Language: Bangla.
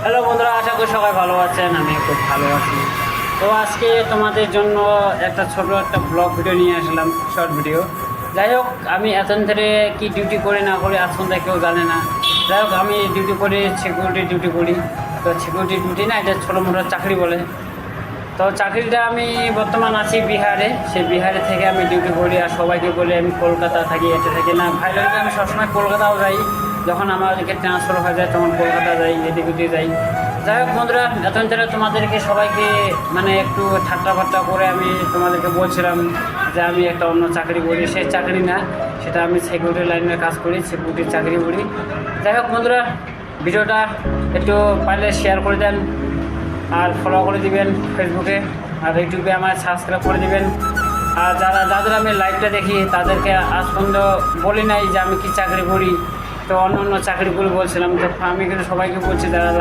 হ্যালো বন্ধুরা, আশা করি সবাই ভালো আছেন। আমি খুব ভালো আছি। তো আজকে তোমাদের জন্য একটা ছোট একটা ব্লগ ভিডিও নিয়ে আসলাম, শর্ট ভিডিও। যাই হোক, আমি এতদিন ধরে কী ডিউটি করি না করি আজ পর্যন্ত কেউ জানে না। যাই হোক, আমি ডিউটি করি, সিকিউরিটি ডিউটি করি। তো সিকিউরিটি ডিউটি না, এটা ছোটো মোটো চাকরি বলে। তো চাকরিটা আমি বর্তমান আছি বিহারে। সেই বিহারে থেকে আমি ডিউটি করি, আর সবাইকে বলি আমি কলকাতা থাকি, এতে থাকি না। ভাই লাগে আমি সবসময় কলকাতাও যাই, যখন আমাদেরকে ট্রান্সফার হয়ে যায় তখন কলকাতা যাই, এদিক ওদিকে যাই। যাই হোক বন্ধুরা, এতদিন ধরে তোমাদেরকে সবাইকে মানে একটু ঠাট্টা ফাট্টা করে আমি তোমাদেরকে বলছিলাম যে আমি একটা অন্য চাকরি করি। সেই চাকরি না, সেটা আমি সিকিউরিটি লাইনের কাজ করি, সিকিউরিটির চাকরি করি। যাই হোক বন্ধুরা, ভিডিওটা একটু পারলে শেয়ার করে দেন, আর ফলো করে দিবেন ফেসবুকে, আর ইউটিউবে আমার সাবস্ক্রাইব করে দিবেন। আর যাদের আমি লাইভটা দেখি তাদেরকে আজ পর্যন্ত বলি নাই যে আমি কি চাকরি করি। তো অন্য অন্য চাকরি করি বলছিলাম, তো আমি কিন্তু সবাইকে বলছি যারা